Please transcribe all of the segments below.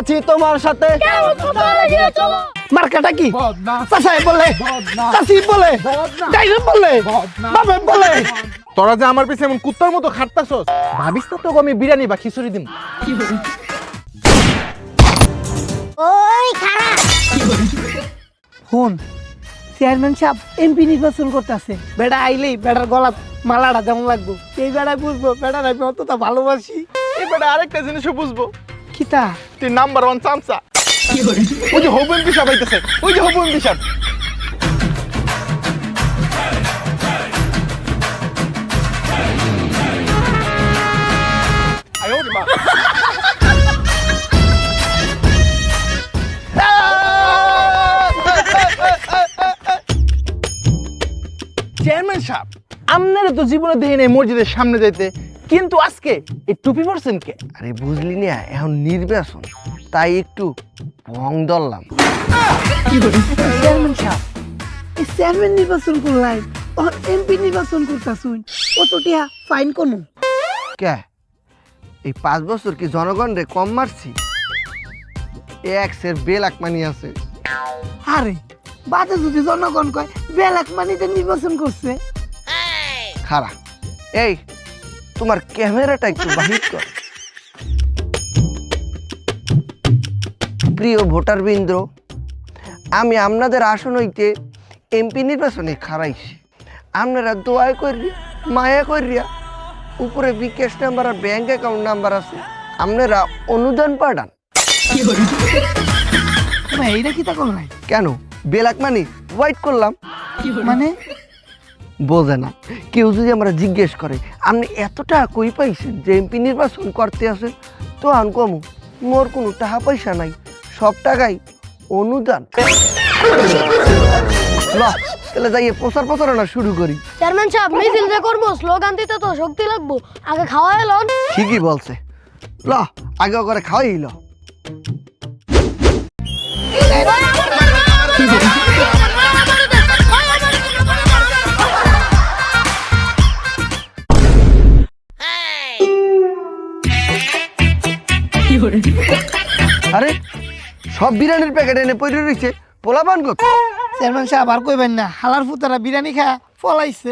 আছি তোমার সাথে। মার্কাটা কি? চাচাই বলে, চাচি বলে, ডাইরেক্ট বলে, বাবা বলে। তোরা যে আমার পিছে এমন কুত্তার মতো খাটতাছস, ভাবিস না তোকে আমি বিরিয়ানি বা খিচুড়ি দিম। ওই খারা ফোন চেয়ারম্যান সাহেব এমপি নির্বাচন করতেছে। বেড়া আইলেই বেড়ার গলা মালাটা যেমন লাগবো এই বেড়া বুঝবো বেড়ার আমি অতটা ভালোবাসি। এবারে আরেকটা জিনিসও বুঝবো, কিতা তুই নাম্বার 1 চামচা। ওই যে হবু এমপি সাহেব আইতেছে, ওই যে হবু এমপি সাহেব। আয় ওরে মা। চেয়ারম্যান সাহেব, আপনারা তো জীবনে দেখি নাই মসজিদের সামনে যাইতে, কিন্তু আজকে এই টুপি পরছেন কে? আরে বুঝলি না, এখন নির্বাচন, তাই একটু ভং ধরলাম। চেয়ারম্যান সাহেব এই চেয়ারম্যান নির্বাচন করলাই তখন এমপি নির্বাচন করতেছুন, কত টিয়া ফাইন কোনো? কে এই 5 বছর কি জনগণ রে কম মারছি? এক্সের বেলাক মানি আছে। আরে বাজে যদি জনগণ কয় বেলাক মানিতে নির্বাচন করছে। খারা এই তোমার ক্যামেরাটা একটু বাহির কর। প্রিয় ভোটার বৃন্দ, আমি আপনাদের আসন হইতে এমপি নির্বাচনে খারাইছি। আপনারা দোয়া করিয়া মায়া করিয়া উপরে বিকাশ নাম্বার আর ব্যাংক অ্যাকাউন্ট নাম্বার আছে, আপনারা অনুদান পাঠান। এইটা কি তা করলাই? কেন বেলাক মানি হোয়াইট করলাম? মানে বোঝে না কেউ যদি আমরা জিজ্ঞেস করে আপনি এত টাকা কই পাইছেন যে এমপি নির্বাচন করতে আসেন, তো আন কমু মোর কোনো টাকা পয়সা নাই, সব টাকাই অনুদান। বাহ, তাহলে যাইয়ে প্রচারণা শুরু করি। চেয়ারম্যান সাহেব মিছিল যে করবো স্লোগান দিতে তো শক্তি লাগবো, আগে খাওয়া এলো। ঠিকই বলছে, ল আগে করে খাওয়াই ল। আরে সব বিরিয়ানির প্যাকেট এনে পড়ে রয়েছে, পোলাপান কত? চেয়ারম্যান সাহেব আর কইবেন না, হালার ফুতারা বিরিয়ানি খায়া পলাইছে।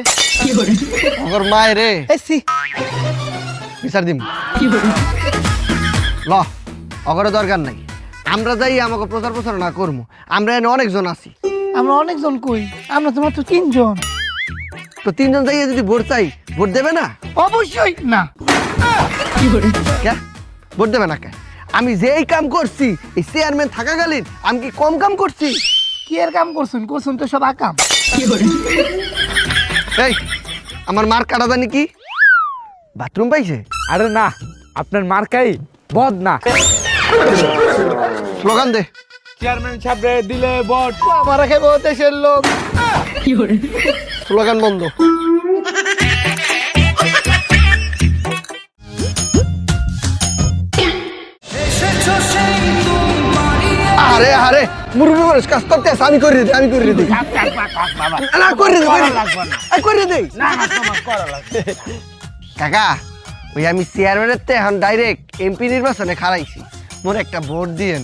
আমার মায়ের রে এসি বিচার দিম। ল অগরে দরকার নাই, আমরা যাই আমাকে প্রচারণা করবো। আমরা এনে অনেকজন আছি। আমরা অনেকজন কই, আমরা তো মাত্র 3 জন। তো 3 জন যাইয়ে যদি ভোট চাই, ভোট দেবে না? অবশ্যই না। কে ভোট দেবে না? কে আমি যেই কাম করছি এই চেয়ারম্যান থাকাকালীন আমি কি কম কাম করছি? কি এর কাম করছুন? করছুন তো সব আকাম। এই আমার মার কাটা জানি কি বাথরুম পাইছে? আরে না, আপনার মার্কাই বদ না। স্লোগান দে। চেয়ারম্যান সাহেবরে দিলে ভোট মারা খাইব দেশের লোক। স্লোগান বন্ধ। আরে আরে মুরুবি মানুষ কাজ করতে আছে, আমি করে দিই, আমি করে দিই। না করে দিই, করে দিই। কাকা ওই আমি চেয়ারম্যানের তে এখন ডাইরেক্ট এমপি নির্বাচনে খারাইছি, মোর একটা ভোট দিয়েন।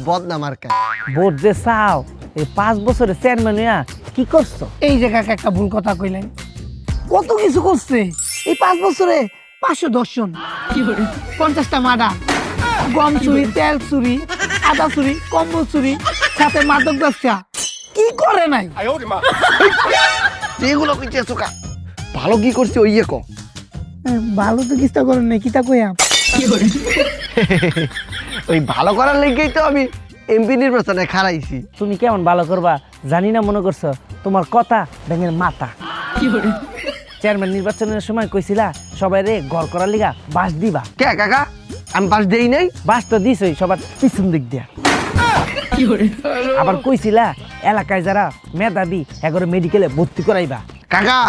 বদনাম আর কা ভোট যে চাও, এই 5 বছরে চেয়ারম্যান হইয়া কি করছো? এই যে কাকা একটা ভুল কথা কইলেন, কত কিছু করছে এই 5 বছরে। 510 জন, 50টা মার্ডার, গম চুরি, তেল চুরি, আদা চুরি, কম্বল চুরি, সাথে মাদক ব্যবসা। কি করে নাই? যেগুলো কইতে সুকা ভালো কি করছি ওই ক ভালো তো কিস্তা করেন নাই, কিতা কইয়াম। ওই ভালো করার লেগেই তো আমি এমপি নির্বাচনে খারাইছি। তুমি কেমন ভালো করবা জানি না, মনে করছো তোমার কথা ব্যাঙের মাথা। চেয়ারম্যান নির্বাচনের সময় কইছিলা সবাই রে ঘর করার লিগা বাস দিবা। কে কাকা আমি বাস দেই নাই? বাস তো দিছই সবার পিছন দিক দিয়া। আবার কইছিলা এলাকায় যারা মেধাবী এগারো মেডিকেলে ভর্তি করাইবা। কাকা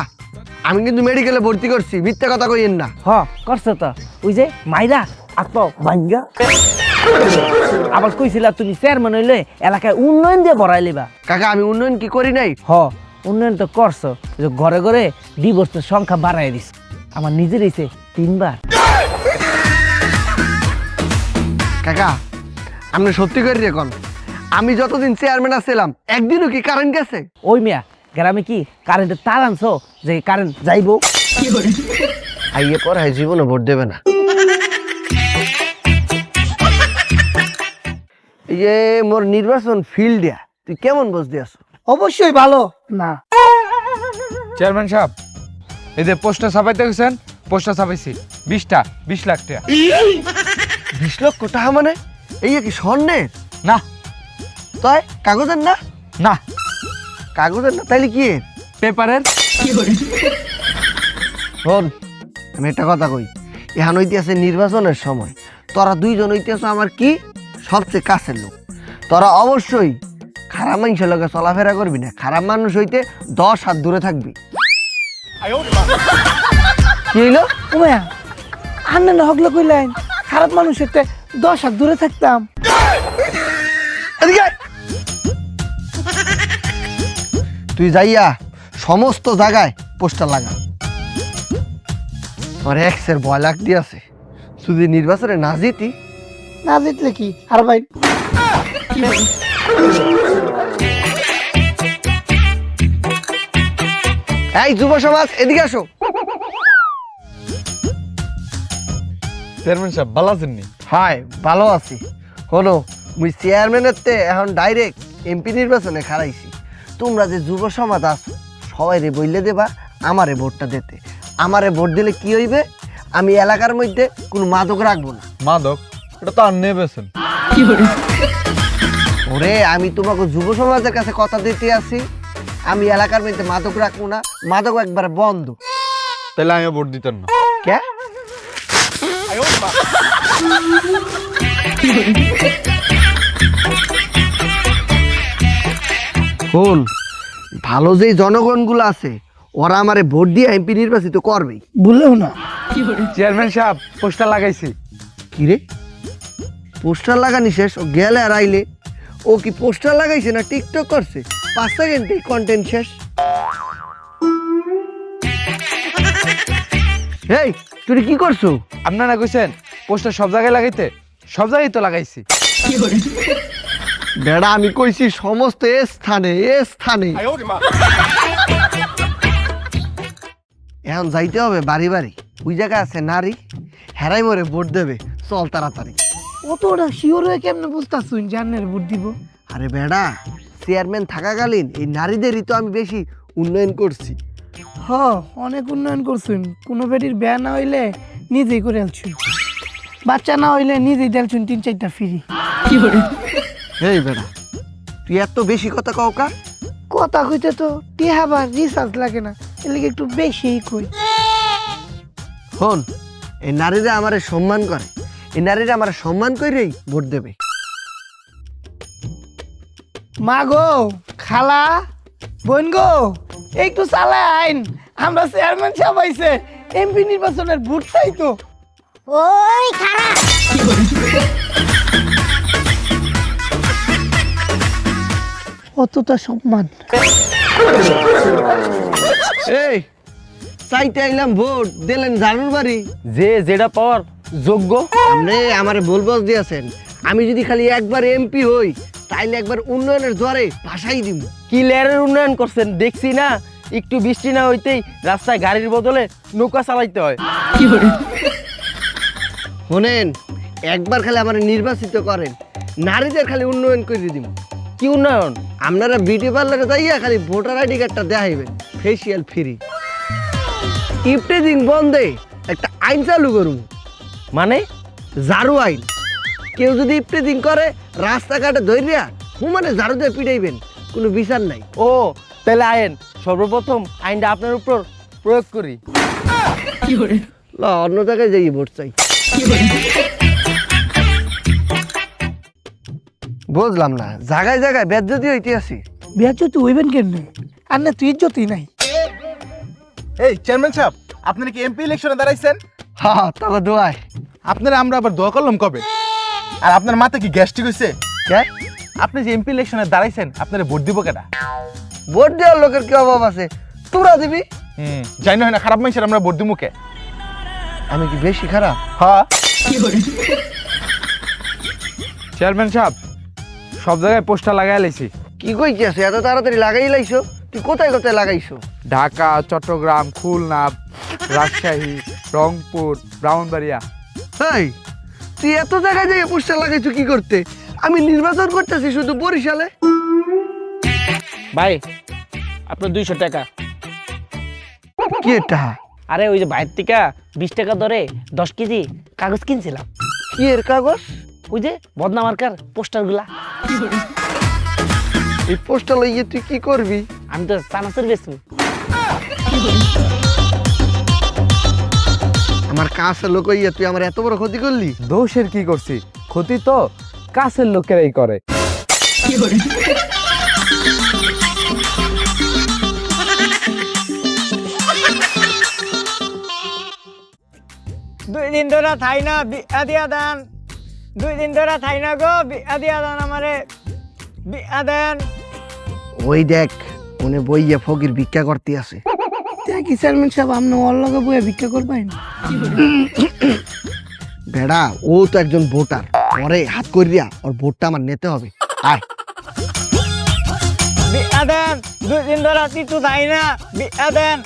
আমি কিন্তু মেডিকেলে ভর্তি করছি, মিথ্যা কথা কইেন না। হ করছো তো, ওই যে মাইরা আত্ম ভাঙ্গা। আবার কইছিলা তুমি চেয়ারম্যান হইলে এলাকায় উন্নয়ন দিয়ে ভরাই লিবা। কাকা আমি উন্নয়ন কি করি নাই? হ উন্নয়ন তো করছো, যে ঘরে ঘরে ডিভোর্সের সংখ্যা বাড়াই দিস। আমার নিজের হইছে 3 বার। কাকা আপনি সত্যি করে রেখন আমি যতদিন চেয়ারম্যান আছিলাম একদিনও কি কারেন্ট গেছে? ওই মিয়া গ্রামে কি কারেন্টের তার আনছো যে কারেন্ট যাইবো? আইয়ে পর হয় জীবনে ভোট দেবে না। এই যে মোর নির্বাচন ফিল্ড দিয়া তুই কেমন বসতে আছো? অবশ্যই ভালো না। চেয়ারম্যান সাহেব এই যে পোস্টার ছাপাইতে গেছেন, পোস্টার ছাপাইছি 20টা 20 লাখ টাকা। 20 লক্ষ টাকা মানে এই কি স্বর্ণের? না তাই কাগজের না? না কাগজের না তাইলে কি এর? পেপারের। শোন আমি একটা কথা কই, এখন হইতেছে নির্বাচনের সময়, তোরা দুইজন হইতেছ আমার কি সবচেয়ে কাছের লোক। তোরা অবশ্যই খারাপ মানুষের লোকে চলাফেরা করবি না, খারাপ মানুষ হইতে 10 হাত দূরে থাকবি। কি হইলো? উমায়া আন্না না হগলে কইলেন খারাপ মানুষের 10 হাত দূরে থাকতাম। এদিকে আয়। তুই যাইয়া সমস্ত জায়গায় পোস্টার লাগা। আমার এক্সের ভয় লাগতে আছে, যদি নির্বাচনে না জিতি না জিতলে কি আর ভাই এই যুব সমাজ এদিকে আসো। চেয়ারম্যান সাহেব ভালো আছেন নি? হাই ভালো আছি। হলো মুই চেয়ারম্যানের তে এখন ডাইরেক্ট এমপি নির্বাচনে খারাইছি। তোমরা যে যুব সমাজ আছো সবাই রে বইলে দেবা আমারে ভোটটা দিতে। আমারে ভোট দিলে কি হইবে, আমি এলাকার মধ্যে কোনো মাদক রাখবো না। মাদক এটা তো আর নেবেছেন। ওরে আমি তোমাকে যুব সমাজের কাছে কথা দিতে আছি, আমি এলাকার মধ্যে মাদক রাখবো না, মাদক একবারে বন্ধ। তাহলে আমি ভোট দিতেন না। কে? শোন, ভালো যেই জনগণগুলো আছে ওরা আমারে ভোট দিয়ে এমপি নির্বাচিত করবেই। ভুলেও না। চেয়ারম্যান সাহেব পোস্টার লাগাইছি। কি রে পোস্টার লাগানি শেষ? ও গেলে আর আইলে ও কি পোস্টার লাগাইছে না টিকটক করছে? 5 সেকেন্ডে কন্টেন্ট শেষ। এই তুই কি করছো? আপনারা কইছেন পোস্টার সব জায়গায় লাগাইতে, সব জায়গায় তো লাগাইছি। বেড়া আমি কইছি সমস্ত স্থানে স্থানে। এখন যাইতে হবে বাড়ি বাড়ি, ওই জায়গা আছে নারী, হেরাই মরে ভোট দেবে, চল তাড়াতাড়ি। অতটা শিওর হয়ে কেমনে বুঝতাছুন জানের ভোট দিব? আরে বেড়া চেয়ারম্যান থাকাকালীন এই নারীদেরই তো আমি বেশি উন্নয়ন করছি। হ অনেক উন্নয়ন করছুন। কোনো বেটির বিয়া না হইলে নিজেই করে আলছুন, বাচ্চা না হইলে নিজেই দেলছুন 3-4টা ফ্রি। এই বেড়া তুই এত বেশি কথা কও কা? কথা কইতে তো টিহাবার রিসার্চ লাগে না, এর লিগে একটু বেশিই কই। শোন, এই নারীরা আমারে সম্মান করে, এই নারীরা আমার সম্মান করেই ভোট দেবে। মা গো, খালা, বোন গো, একটু চালায় আইন, আমরা চেয়ারম্যান সাহেব আইছে, এমপি নির্বাচনের ভোট চাই তো। ওই খারাপ অতটা সম্মান। এই চাইতে আইলাম ভোট, দিলেন জানুর বাড়ি। যে যেটা পাওয়ার যোগ্য। আপনি আমারে বলবস দিয়েছেন, আমি যদি খালি একবার এমপি হই তাইলে একবার উন্নয়নের জোরে ভাষাই দিব। কি লেয়ারের উন্নয়ন করছেন দেখছি না, একটু বৃষ্টি না হইতেই রাস্তায় গাড়ির বদলে নৌকা চালাইতে হয়। শোনেন, একবার খালি আমার নির্বাচিত করেন, নারীদের খালি উন্নয়ন করে দিব। কি উন্নয়ন? আপনারা বিউটি পার্লারে যাইয়া খালি ভোটার আইডি কার্ডটা দেখাইবেন, ফেসিয়াল ফ্রি। ইফটেজিং বন্ধে একটা আইন চালু করুন, মানে ঝাড়ু আইন। কেউ যদি ইফটেজিং করে রাস্তাঘাটে ধরিয়া হুমানে ঝাড়ু দিয়ে পিটাইবেন, কোনো বিচার নাই। ও তাহলে আইন সর্বপ্রথম আইনটা আপনার উপর প্রয়োগ করি। ল অন্য জায়গায় যাই ভোট চাই। বুঝলাম না, জায়গায় জায়গায় বেজ্জতি হইতে আছি। বিয়া যদি হইবেন কেমনে? আর না তুই ইজ্জতই নাই। এই চেয়ারম্যান সাহেব আপনারা কি এমপি ইলেকশনে দাঁড়াইছেন? হ্যাঁ তবে দোয়াই। আপনারা আমরা আবার দোয়া করলাম কবে? আর আপনার মাথা কি গ্যাস্ট্রিক হইছে? কে? আপনি যে এমপি ইলেকশনে দাঁড়াইছেন আপনারা ভোট দিব কেডা? ভোট দেওয়ার লোকের কি অভাব আছে, তোরা দিবি। জানি না খারাপ মানুষের আমরা ভোট দিব কে? আমি কি বেশি খারাপ? হ্যাঁ চেয়ারম্যান সাহেব সব জায়গায় পোস্টার লাগাই লাইছি। কি কইছিস এত তাড়াতাড়ি লাগাই লাইছো? তুই কোথায় কোথায় লাগাইছো? ঢাকা, চট্টগ্রাম, খুলনা, রাজশাহী, রংপুর, ব্রাহ্মণবাড়িয়া। এই তুই এত জায়গায় জায়গায় পোস্টার লাগাইছো কি করতে? আমি নির্বাচন করতেছি শুধু বরিশালে। ভাই আপনার 200 টাকা। কি এটা? আরে ওই যে বাইর থেকে 20 টাকা ধরে 10 কেজি কাগজ কিনছিলাম। কি এর কাগজ? ওই যে বদনা মার্কার পোস্টারগুলা। এই পোস্টার লইয়ে তুই কি করবি? আমি তো চানাচুর বেচবো। আমার কাছের লোক হইয়া তুই আমার এত বড় ক্ষতি করলি? দোষের কি করছি? ক্ষতি তো কাছের লোকেরাই করে। দুই দিন ধরে থাই না বিয়া দিয়া দেন। 2 দিন ধরে থাই না গো, বিয়া দিয়া দেন আমারে, বিয়া দেন। ওই দেখ মনে বইয়া ফকির ভিক্ষা করতে আছে। দেখি চেয়ারম্যান সাহেব আপনি ওর লগে বইয়া ভিক্ষা করবেন? বেড়া ও তো একজন ভোটার, পরে হাত করিয়া ওর ভোটটা আমার নিতে হবে। আয় বিয়া দেন, 2 দিন ধরে কিছু থাই না, বিয়া দেন।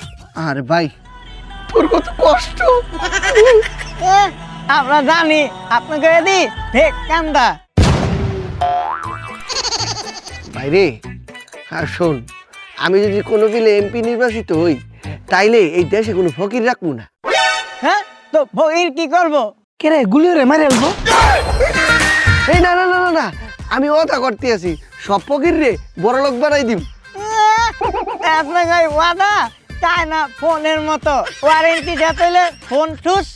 আরে ভাই তোর কত কষ্ট। আমরা জানি আপনাকে দি ঠিক কান্দা। ভাইরে আর শোন, আমি যদি কোনো বিলে এমপি নির্বাচিত হই তাইলে এই দেশে কোনো ফকির রাখবো না। হ্যাঁ তো ফকির কি করবো? কে রে গুলি রে মারে আলবো? এই না না না না না, আমি ওটা করতে আছি, সব ফকির রে বড় লোক বানাই দিম। আপনাকে ওয়াদা তাই না ফোনের মতো, ওয়ারেন্টি যা তৈলে ফোন ঠুস,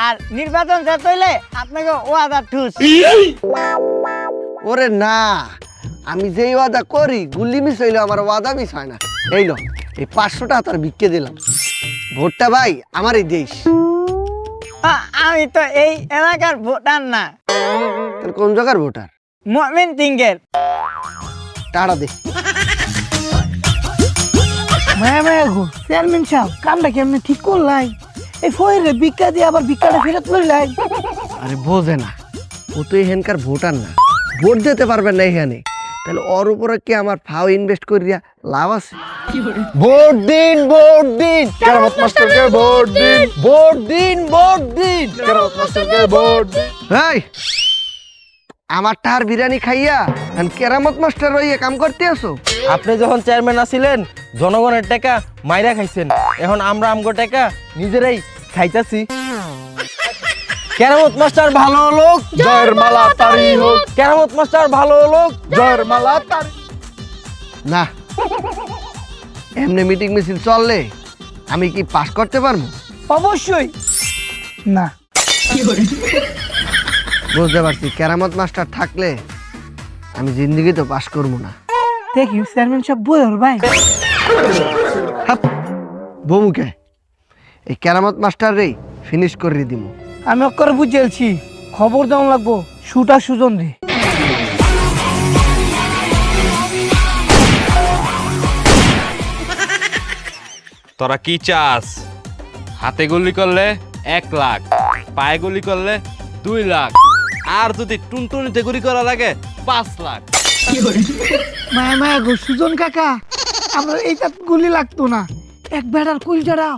আর নির্বাচন যা তৈলে আপনাকে ওয়াদা ঠুস। ওরে না, আমি যেই ওয়াদা করি গুল্লি মিস হইলে আমার ওয়াদা মিস হয় না। এই লো এই 500 টাকা তোর ভিক্ষে দিলাম, ভোটটা ভাই আমার এই দেশ। আমি তো এই এলাকার ভোটার না, তোর কোন জায়গার ভোটার? মমিন সিংয়ের। টাকা দে। মায়া মায়া গো চেয়ারম্যান সাহেব কামটা কেমনে ঠিক করলাই? এই ফয়ের ভিক্ষা দিয়ে আবার ভিক্ষাটা ফেরত লইলাই? আরে বোঝে না, ও তো এখানকার ভোটার না, ভোট দিতে পারবেন না এখানে, তাহলে ওর উপরে কি আমার ফাও ইনভেস্ট করিয়া লাভ আছে? ভোট দিন, ভোট দিন, কেরামত মাস্টারকে ভোট দিন, ভোট দিন, ভোট দিন, কেরামত মাস্টারকে ভোট দিন। এই আমার টার বিরিয়ানি খাইয়া আর কেরামত মাস্টার রইয়া কাম করতে আসো? আপনি যখন চেয়ারম্যান আছিলেন জনগণের টাকা মাইরা খাইছেন, এখন আমরা আমগো টাকা নিজেরাই খাইতাছি। কেরামত মাস্টার ভালো লোক, জয়ের মালা তারি হোক, কেরামত মাস্টার ভালো লোক। জয়ের মালা তারি। না, এমনি মিটিং মিছিল চললে আমি কি পাস করতে পারবো? অবশ্যই না। বুঝতে পারছি, কেরামত মাস্টার থাকলে আমি জিন্দগি তো পাস করবো না। দেখি চেয়ারম্যান সাহেব বই ওর ভাই বমুকে এই কেরামত মাস্টার রে ফিনিশ করে দিব। আমি অক্ষরে বুঝেছি, খবর দেওয়া লাগবো শুটা সুজন রে। তোরা কি চাস? হাতে গুলি করলে 1 লাখ, পায়ে গুলি করলে 2 লাখ, আর যদি টুনটুনিতে গুলি করা লাগে 5 লাখ। মায়া মায়া গো সুজন কাকা, আমরা এইটা গুলি লাগতো না, এক বেড়ার কলজাটা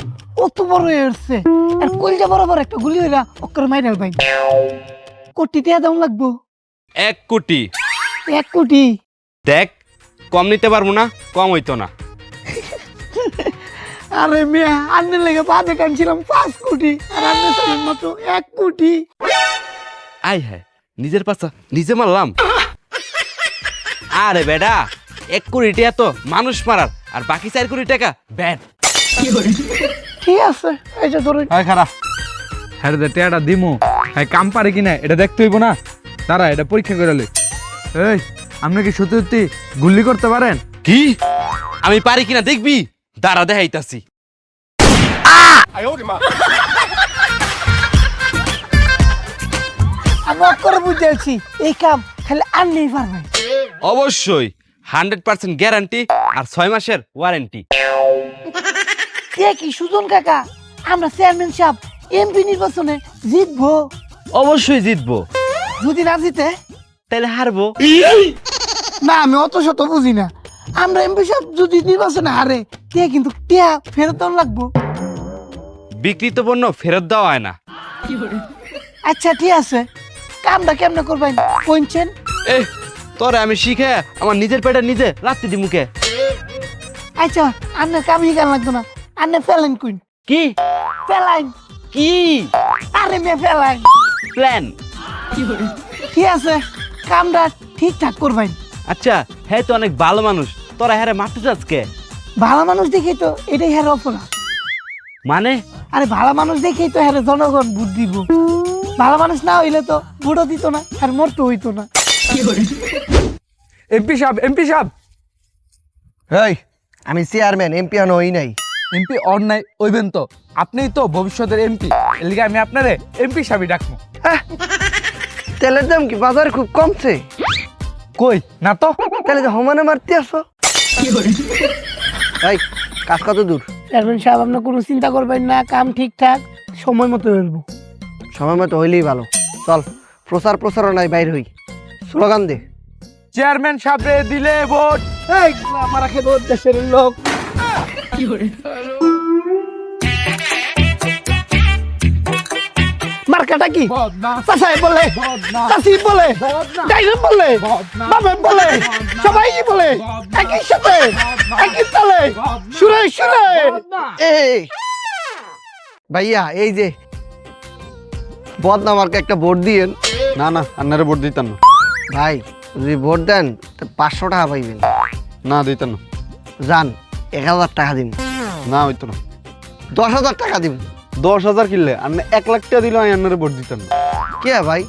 অত বড় হয়ে আসছে, আর কলজা বরাবর একটা গুলি হইরা অক্ষরে মাইরাল ভাই। কোটি টাকা দাম লাগবো? 1 কোটি। 1 কোটি? দেখ, কম নিতে পারবো না, কম হইতো না। আরে মিয়া আন্নের লেগে বাদে কানছিলাম 5 কোটি, আর আন্নের সাথে মাত্র 1 কোটি। আই হ্যাঁ, নিজের পাশা নিজে মারলাম। আরে বেডা, 1 কোটি টাকা তো মানুষ মারার, আর বাকি 4 কোটি টাকা ব্যাট। ঠিক আছে, এই যে ধরুন। হয় খারাপ হ্যাঁ রে টেয়াটা দিমু, হ্যাঁ কাম পারে কিনা এটা দেখতে হইব না। দাঁড়া এটা পরীক্ষা করে লই। এই আপনি কি সত্যি সত্যি গুল্লি করতে পারেন? কি? আমি পারি কিনা দেখবি? দাঁড়া দেখাইতাছি। আমি অক্ষরে বুঝেছি, এই কাম খালি আনলেই পারবে। অবশ্যই 100% গ্যারান্টি আর 6 মাসের ওয়ারেন্টি। দেখি সুজন কাকা, আমরা চেয়ারম্যান সাহেব এমপি নির্বাচনে জিতবো? অবশ্যই জিতবো। যদি না জিতে? তাহলে হারবো। না আমি অত শত বুঝি না। আমরা এমপি সাহেব যদি নির্বাচনে হারে তে কিন্তু টিয়া ফেরত দেওয়া লাগবো। বিক্রিত পণ্য ফেরত দেওয়া হয় না। আচ্ছা ঠিক আছে, কামটা কেমনে করবেন কোনছেন? এ তোরে আমি শিখে আমার নিজের পেটে নিজে রাত্রি দি মুখে। আচ্ছা আন্নে কাম হিকান লাগতো না, আন্নে ফেলেন কুইন। কি ফেলাইন কি আরে মে ফেলাইন প্ল্যান? ঠিক আছে, কামটা ঠিকঠাক করবেন। আচ্ছা হ্যাঁ তো অনেক ভালো মানুষ, তোরা হ্যাঁ মারতে চাস কে? ভালো মানুষ দেখেই তো এটাই হ্যার অপরাধ। মানে আরে ভালো মানুষ দেখেই তো হ্যাঁ জনগণ ভোট দিব। ভালো মানুষ না হইলে তো ভোটও দিত না আর মরতে হইতো না। এমপি সাহেব এই আমি চেয়ারম্যান, এমপি আনো হই নাই। এমপি অন্যায় ওইবেন তো, আপনিই তো ভবিষ্যতের এমপি, এর লিগে আমি আপনারে এমপি সাহেবই ডাকবো। তেলের দাম কি বাজার খুব কমছে? কই না তো। তাহলে যে হমানে মারতে আসো। এই কাজ কত দূর? চেয়ারম্যান সাহেব আপনার কোনো চিন্তা করবেন না, কাম ঠিকঠাক সময় মতো হইব। সময় মতো হইলেই ভালো। চল প্রচারণায় বাইর হই, স্লোগান দে। চেয়ারম্যান সাহেবরে দিলে ভোট। এই আমার খেদ দেশের লোক মার্কাটা কি? চাচাই বলে, চাচি বলে, ডাইরেক্ট বলে, বাবা বলে, সবাই বলে, একই সাথে একই তালে সুরে সুরে। এই ভাইয়া এই যে বদনা মার্কে একটা ভোট দিয়েন। না না, আন্নারে ভোট দিতেন না। ভাই যদি ভোট দেন তো 500 টাকা পাইবেন। না দিতেন না। যান 1000 টাকা দিন। না হইতো না। 10,000 টাকা দিন। 10,000 কিনলে আন্না 1 লাখ টাকা দিলেও আমি আন্নারে ভোট দিতেন না। কে ভাই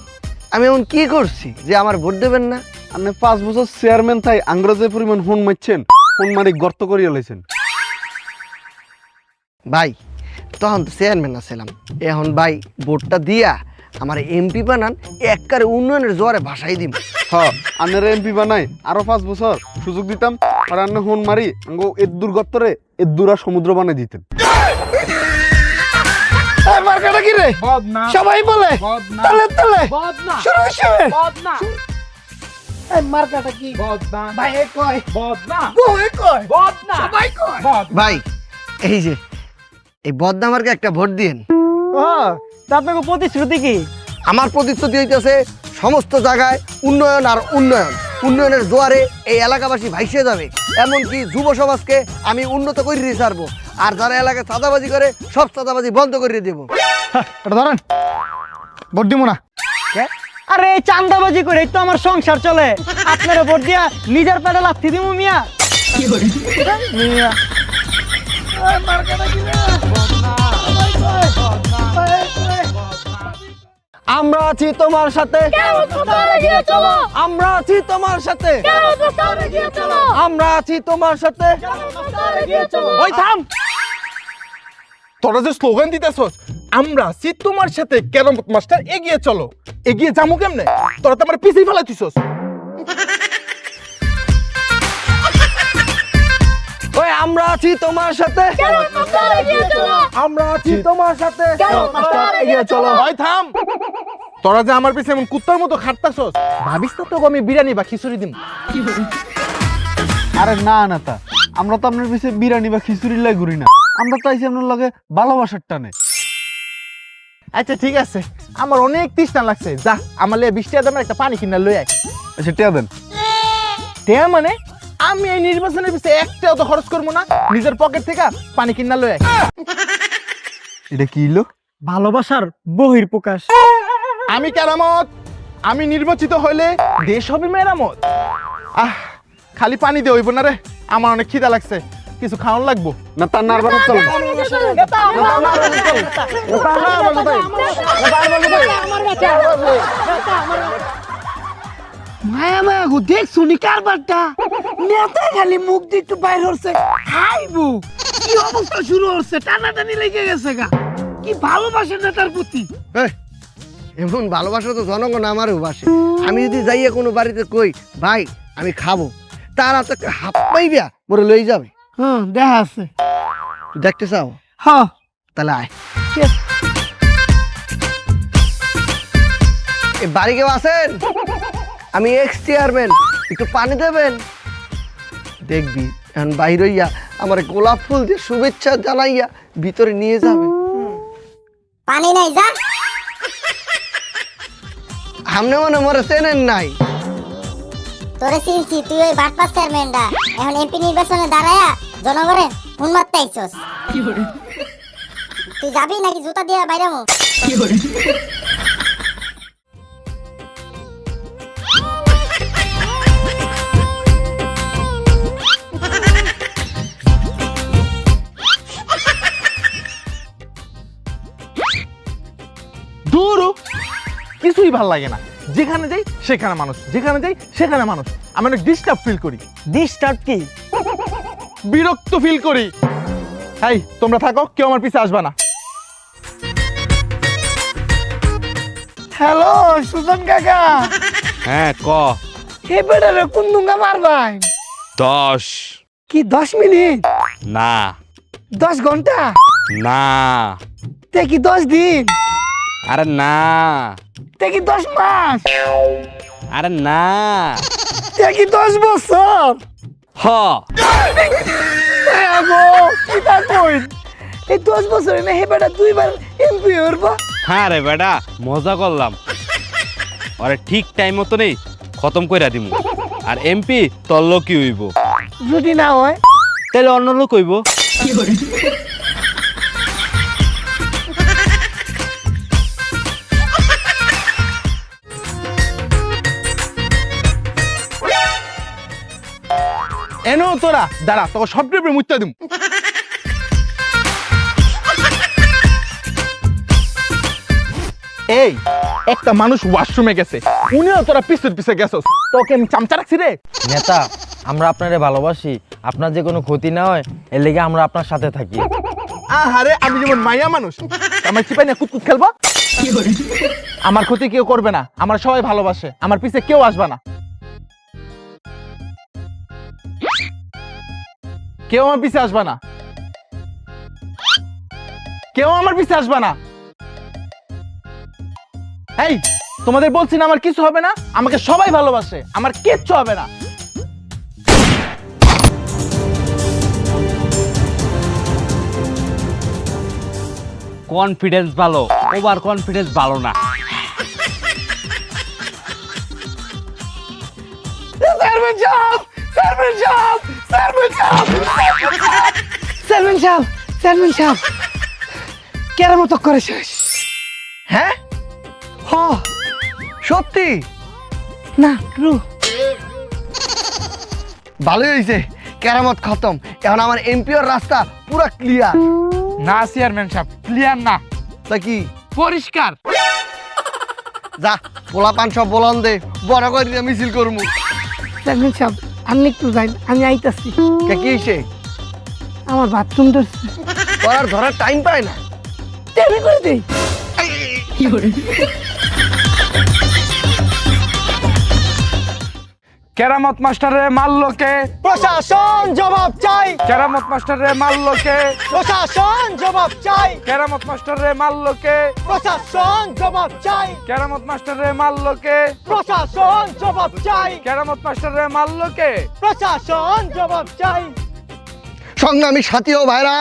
আমি এমন কি করছি যে আমার ভোট দেবেন না? আপনি 5 বছর চেয়ারম্যান থাই আংগ্রেজে পরিমাণ ফোন মারছেন, ফোন মারি গর্ত করিয়া লাইছেন। ভাই তখন তো চেয়ারম্যান আছিলাম, এখন ভাই ভোটটা দিয়া আমার এমপি বানান, একবারে উন্নয়নের জোয়ারে ভাসাই দিম। হ্যাঁ, আন্নারে এমপি বানাই আরো 5 বছর সুযোগ দিতাম, আর আন্না ফোন মারি আঙ্গো এদ্দুর গর্তরে এদ্দুরা সমুদ্র বানাই দিতেন। মার্কাটা কি রে? সবাই বলে তালে তালে সুরে সুরে। এই মার্কাটা কি? ভাই এ কয় বদনা, বউ এ কয় বদনা, সবাই কয়। ভাই এই যে এই বদনামার্কে একটা ভোট দিন। ও তা আপনাকে প্রতিশ্রুতি কি? আমার প্রতিশ্রুতি হইতেছে সমস্ত জায়গায় উন্নয়ন আর উন্নয়ন, উন্নয়নের জোয়ারে এই এলাকাবাসী ভাইসে যাবে। এমনকি যুব সমাজকে আমি উন্নত করে দিয়ে ছাড়বো, আর যারা এলাকায় চাঁদাবাজি করে সব চাঁদাবাজি বন্ধ করে দেবো। এটা ধরেন, ভোট দিব না। আরে এই চান্দাবাজি করে তো আমার সংসার চলে। আপনারা ভোট দিয়া নিজের পেটে লাথি দিমু মিয়া। মিয়া আমরা আছি তোমার সাথে, আমরা আছি তোমার সাথে, আমরা আছি তোমার সাথে। ওই থাম, তোরা যে স্লোগান দিতেছস আমরা আছি তোমার সাথে, কেরামত মাস্টার এগিয়ে চলো, এগিয়ে যামু কেমনে? তোরা তো আমার পিছিয়ে ফেলাইছিস। ওই আমরা আছি তোমার সাথে, আমরা আছি তোমার সাথে, এগিয়ে চলো। ভাই থাম, তোরা যে আমার পিছে এমন কুত্তার মতো খাটতাছস, ভাবিস না তোকে আমি বিরিয়ানি বা খিচুড়ি দিম। আরে না না, তা আমরা তো আপনার পিছে বিরিয়ানি বা খিচুড়ির লাই ঘুরি না, আমরা তো আইছি আপনার লগে ভালোবাসার টানে। আচ্ছা ঠিক আছে, আমার অনেক তৃষ্ণা লাগছে, যা আমার লিয়ে 20 টাকা দামের একটা পানি কিনা লই আয়। আচ্ছা টিয়া দেন। টিয়া মানে আমি এই নির্বাচনের পিছে একটাও তো খরচ করবো না, নিজের পকেট থেকে পানি কিনা লই আয়। এটা কি হলো? ভালোবাসার বহির প্রকাশ। আমি কেরামত, আমি নির্বাচিত হইলে দেশ হবে মেরামত। খালি পানি দিয়ে হইব না রে, আমার অনেক খিদা লাগছে, কিছু খাওয়ান লাগবো। না তার নারবারে চলো। মায়া মায়া গো, দেখ শুনি কারবারটা নেতা খালি মুখ দিয়ে একটু বাইর হচ্ছে, খাইবো কি অবস্থা শুরু হচ্ছে, টানাটানি লেগে গেছে গা। কি ভালোবাসে নেতার প্রতি। এমন ভালোবাসা তো জনগণ আমারও বাসে। আমি যদি যাইয়া কোনো বাড়িতে কই ভাই আমি খাবো, তারা তো একটা হাত পাইবিয়া মোরে লই যাবে। হ্যাঁ দেখা আছে। তুই দেখতে চাও? হ্যাঁ তাহলে আয়। এ বাড়ি কেউ আছেন? আমি এক্স চেয়ারম্যান, একটু পানি দেবেন? দেখবি এখন বাইর হইয়া আমার গোলাপ ফুল দিয়ে শুভেচ্ছা জানাইয়া ভিতরে নিয়ে যাবে। পানি নাই যা। সামনে মনে মরে চেনেন নাই? তোরে চিনছি, তুই ওই বাটপাস চেয়ারম্যানটা এখন এমপি নির্বাচনে দাঁড়ায়া জনগণের হুন মারতে আইছস। তুই যাবি নাকি জুতা দিয়ে বাইরামু? দূর কিছুই ভাল লাগে না, যেখানে যাই সেখানে মানুষ, যেখানে যাই সেখানে মানুষ। আমি অনেক ডিস্টার্ব ফিল করি। ডিস্টার্ব কি? বিরক্ত ফিল করি। হাই তোমরা থাকো, কেউ আমার পিছে আসবে না। হ্যালো সুজন কাকা, হ্যাঁ ক। এই বেটারে কোন দুঙ্গা মারবাই? 10 কি 10 মিনিট? না 10 ঘন্টা? না তে কি 10 দিন? আরে না তে কি 10 মাস? আরে না তে কি 10 বছর? হ আগো কিটা কইন? এই 10 বছরে না হে বেটা দুইবার এমপি হরবা। হ্যাঁ রে বেটা, মজা করলাম। আরে ঠিক টাইম মতো নেই খতম কইরা দিমু। আর এমপি তোর লোকই হইব। যদি না হয় তাহলে অন্য লোক হইব। এনো তোরা দাঁড়া, তোকে সব টিপে মুচ্ছা দিম। এই একটা মানুষ ওয়াশরুমে গেছে, উনিও তোরা পিছের পিছে গেছস, তোকে আমি চামচা রাখছি রে। নেতা, আমরা আপনারে ভালোবাসি, আপনার যে কোনো ক্ষতি না হয় এর লেগে আমরা আপনার সাথে থাকি। আহারে আমি যেমন মাইয়া মানুষ, আমার চিপাই না কুতকুত খেলবো? আমার ক্ষতি কেউ করবে না, আমার সবাই ভালোবাসে, আমার পিছে কেউ আসবে না। কেউ আমার পিছে আসবে না, কেউ আমার পিছে আসবে না। এই তোমাদের বলছি না আমার কিছু হবে না, আমাকে সবাই ভালোবাসে, আমার কিচ্ছু হবে না। কনফিডেন্স ভালো, ওভার কনফিডেন্স ভালো না। চেয়ারম্যান সাহেব, চেয়ারম্যান সাহেব, চেয়ারম্যান সাহেব, চেয়ারম্যান সাহেব, চেয়ারম্যান সাহেব কেরামত করে শেষ। হ্যাঁ হ সত্যি? না ট্রু। ভালোই হয়েছে, কেরামত খতম। এখন আমার এমপিওর রাস্তা পুরো ক্লিয়ার। না চেয়ারম্যান সাহেব, ক্লিয়ার না, তা কি? পরিষ্কার। যা পোলা পান সব বলন দে, বড় করে মিছিল করমু। চেয়ারম্যান সাহেব আপনি একটু যাইন, আমি আইতাছি। কে কি হইছে? আমার বাথরুম ধরছে, করার ধরার টাইম পায় না। টেনে করে দেই। কেরামত মাস্টারে মারলো কে? প্রশাসন জবাব চাই, কেরামত মাস্টারে মারলো কে? প্রশাসন জবাব চাই, কেরামত মাস্টারে মারলো কে? প্রশাসন জবাব চাই, কেরামত মাস্টারে মারলো কে? প্রশাসন জবাব চাই, কেরামত মাস্টারে মারলো কে? প্রশাসন জবাব চাই। সংগ্রামী সাথী ও ভাইরা,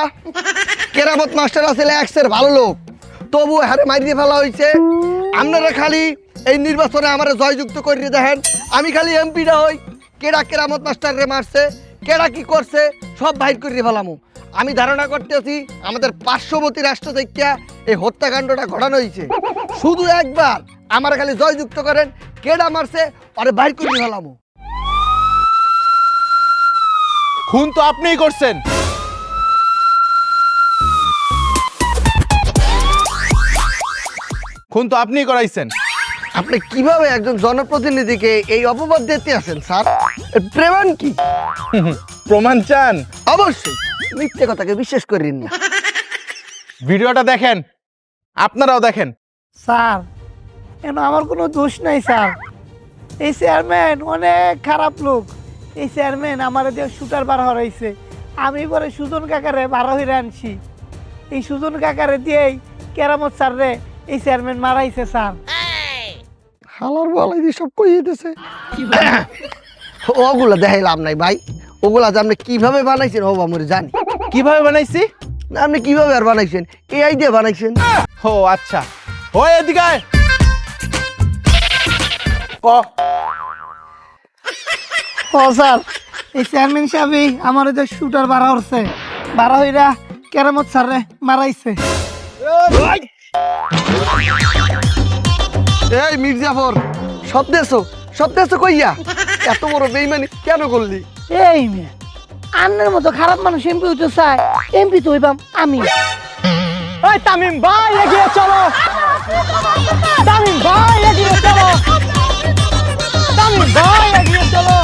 কেরামত মাস্টার আসলে এক্সের ভালো লোক, তবু হারে মারিয়ে ফেলা হয়েছে। আপনারা খালি এই নির্বাচনে আমার জয়যুক্ত করে দেখেন, আমি খালি এমপিটা হই, কেডা কেরামত মাস্টার রে মারছে, কেডা কি করছে সব বাইর করে ফেলামু। আমি ধারণা করতেছি আমাদের পার্শ্ববর্তী রাষ্ট্র থেকে এই হত্যাকাণ্ডটা ঘটানো হয়েছে। শুধু একবার আমার খালি জয়যুক্ত করেন, কেডা মারছে আরে বাইর করে ফেলামু। খুন তো আপনিই করছেন। খুন তো আপনিই করাইছেন। আপনি কিভাবে একজন জনপ্রতিনিধিকে এই অপবাদ দিতে আছেন স্যার? এর প্রমাণ কি? প্রমাণ চান? অবশ্যই, মিথ্যে কথাকে বিশ্বাস করেন না। ভিডিওটা দেখেন, আপনারাও দেখেন। স্যার কেন আমার কোনো দোষ নাই স্যার, এই চেয়ারম্যান অনেক খারাপ লোক। এই চেয়ারম্যান আমার দিয়ে শুটার বার হরাইছে, আমি পরে সুজন কাকারে বার হইরে আনছি। এই সুজন কাকারে দিয়েই কেরামত স্যার রে এই চেয়ারম্যান মারাইছে স্যার। হালার বলাই দিয়ে সব কইয়ে দিতেছে ওগুলা দেখাই লাভ নাই ভাই, ওগুলা যে আপনি কিভাবে বানাইছেন ও আমরা জানি। কিভাবে বানাইছি? না আপনি কিভাবে আর বানাইছেন, এই আইডিয়া বানাইছেন। ও আচ্ছা, ও এদিকে আয়। ক ও স্যার, এই চেয়ারম্যান সাহেবই আমার ওই যে শুটার বাড়া উঠছে, বাড়া হইরা কেরামত স্যারে মারাইছে। এই মির্জাফর, সব দেশ কইয়া এত বড় বেইমানি কেন করলি? এই মেয়ে, আন্নের মতো খারাপ মানুষ এমপি হইতে চায়, এমপি তো হইবাম আমি। ওই তামিম ভাই এগিয়ে চলো, তামিম ভাই এগিয়ে চলো, তামিম ভাই এগিয়ে চলো।